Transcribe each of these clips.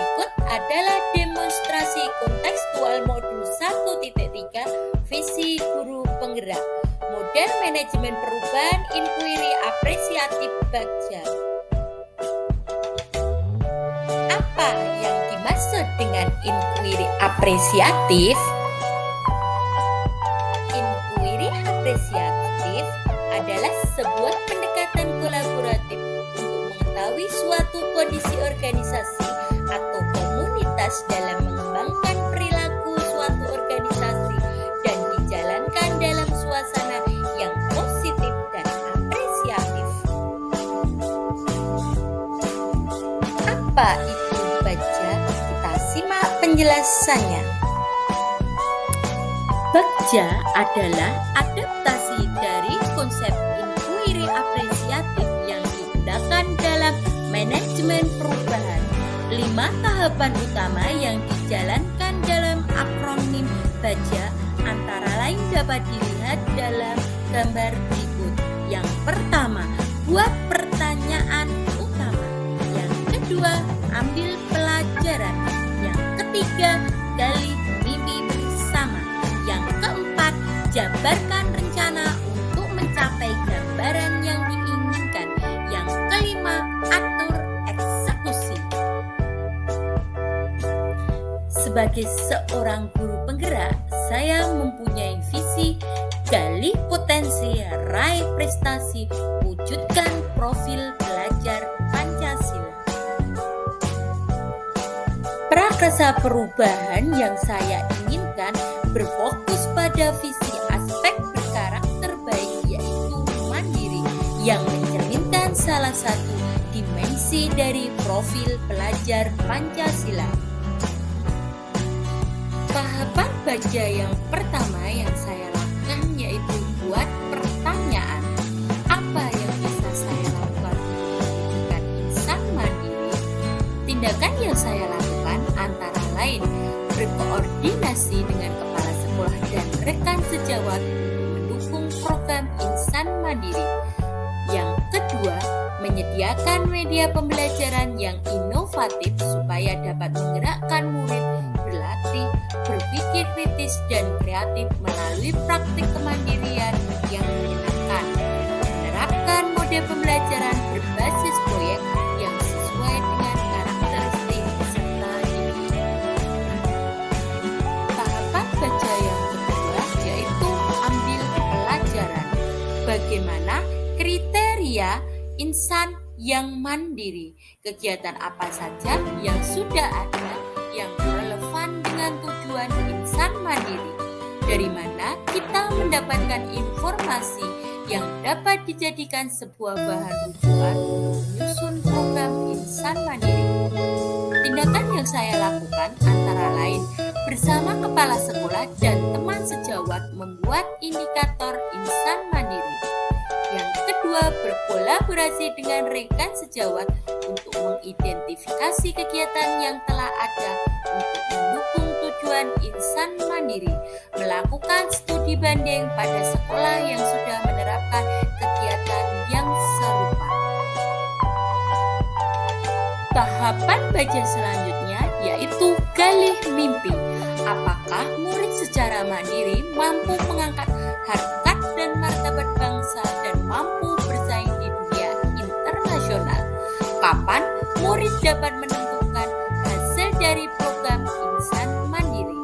Berikut adalah demonstrasi kontekstual modul 1.3 visi guru penggerak model manajemen perubahan inquiry apresiatif Bagja. Apa yang dimaksud dengan inquiry apresiatif? Inquiry apresiatif adalah sebuah pendekatan kolaboratif untuk mengetahui suatu kondisi organisasi atau komunitas dalam mengembangkan perilaku suatu organisasi dan dijalankan dalam suasana yang positif dan apresiatif. Apa itu Bagja? Kita simak penjelasannya. Bagja adalah adaptasi dari konsep inquiry apresiatif yang digunakan dalam manajemen perubahan. 5 tahapan utama yang dijalankan dalam akronim Bagja antara lain dapat dilihat dalam gambar berikut. Yang pertama, buat pertanyaan utama. Yang kedua, ambil pelajaran. Yang ketiga, gali mimpi bersama. Yang keempat, jabarkan rencana untuk mencapai gambaran yang diinginkan. Yang kelima, atur eksekusi. Sebagai seorang guru penggerak, saya mempunyai visi gali potensi, raih prestasi, wujudkan profil belajar Pancasila. Prakarsa perubahan yang saya inginkan berfokus pada visi aspek berkarakter baik, yaitu mandiri, yang mencerminkan salah satu dimensi dari profil pelajar Pancasila. Tahapan Bagja yang pertama yang saya lakukan yaitu buat pertanyaan. Apa yang bisa saya lakukan untuk menjadikan insan mandiri? Tindakan yang saya lakukan antara lain berkoordinasi dengan kepala sekolah dan rekan sejawat untuk mendukung program insan mandiri. Yang kedua, menyediakan media pembelajaran yang inovatif supaya dapat menggerakkan murid berlatih, berpikir kritis dan kreatif melalui praktik kemandirian yang menyenangkan. Menerapkan mode pembelajaran berbasis proyek yang sesuai dengan karakteristik peserta didik. Tahapan Bagja yang kedua yaitu ambil pelajaran. Bagaimana kriteria insan yang mandiri? Kegiatan apa saja yang sudah ada yang relevan dengan tujuan insan mandiri? Dari mana kita mendapatkan informasi yang dapat dijadikan sebuah bahan rujukan untuk menyusun program insan mandiri? Tindakan yang saya lakukan antara lain bersama kepala sekolah dan teman sejawat membuat indikator insan mandiri. Yang kedua, berkolaborasi dengan rekan sejawat untuk mengidentifikasi kegiatan yang telah ada untuk mendukung tujuan insan mandiri, melakukan studi banding pada sekolah yang sudah menerapkan kegiatan yang serupa. Tahapan Bagja selanjutnya yaitu gali mimpi. Apakah murid secara mandiri mampu mengangkat harkat dan martabat bangsa dan mampu bersaing di dunia internasional? Kapan murid dapat menentukan hasil dari program insan mandiri?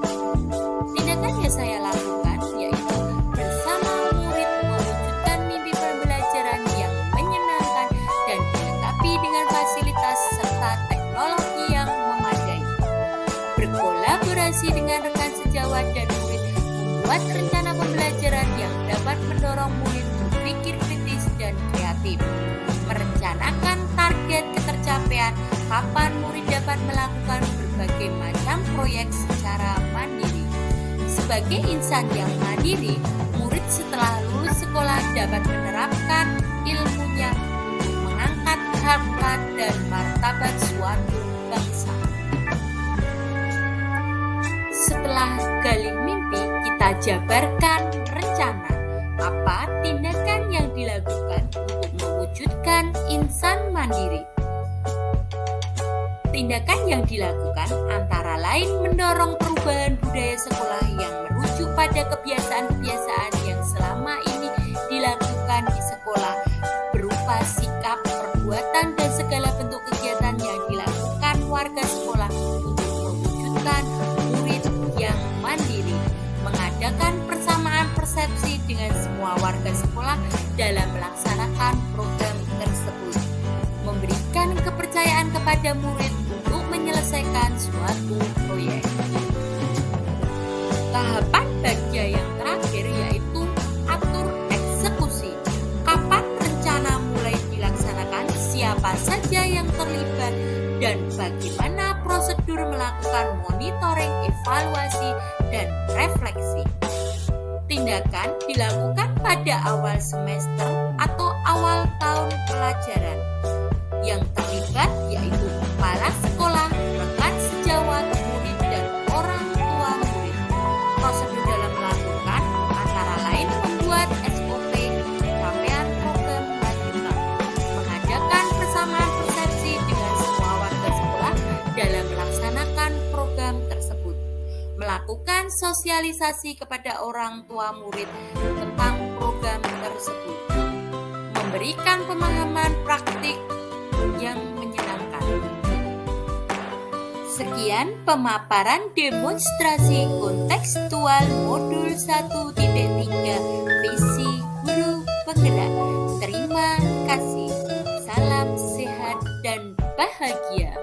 Tindakan yang saya lakukan yaitu bersama murid mewujudkan mimpi pembelajaran yang menyenangkan dan dilengkapi dengan fasilitas serta teknologi yang memadai. Berkolaborasi dengan rekan sejawat dan murid membuat rencana pembelajaran yang dapat mendorong murid berpikir kritis dan kreatif. Merencanakan target ketercapaian, kapan murid dapat melakukan berbagai macam proyek secara mandiri. Sebagai insan yang mandiri, murid setelah lulus sekolah dapat menerapkan ilmunya untuk mengangkat harkat dan martabat suatu bangsa. Setelah gali mimpi, kita jabarkan rencana. Apa tindakan yang dilakukan untuk mewujudkan insan mandiri? Tindakan yang dilakukan antara lain mendorong perubahan budaya sekolah yang merujuk pada kebiasaan-kebiasaan yang selama ini dilakukan di sekolah, berupa sikap, perbuatan, dan segala bentuk kegiatan yang dilakukan warga sekolah untuk mewujudkan murid yang mandiri, mengadakan persamaan persepsi dengan semua warga sekolah dalam melaksanakan program tersebut, memberikan kepercayaan kepada murid untuk menyelesaikan suatu proyek. Tahapan bagian yang terakhir yaitu atur eksekusi. Kapan rencana mulai dilaksanakan, siapa saja yang terlibat, dan bagaimana prosedur melakukan monitoring, evaluasi, dan refleksi. Tindakan dilakukan pada awal semester atau awal tahun pelajaran. Yang terlibat yaitu kepala sekolah, rekan sejawat murid, dan orang tua murid. Prosedur dalam melakukan antara lain membuat SOP, capaian program lanjutan, mengadakan persamaan persepsi dengan semua warga sekolah dalam melaksanakan program tersebut, melakukan sosialisasi kepada orang tua murid tentang program tersebut, memberikan pemahaman praktik yang menyenangkan. Sekian pemaparan demonstrasi kontekstual modul 1.3 visi guru penggerak. Terima kasih. Salam sehat dan bahagia.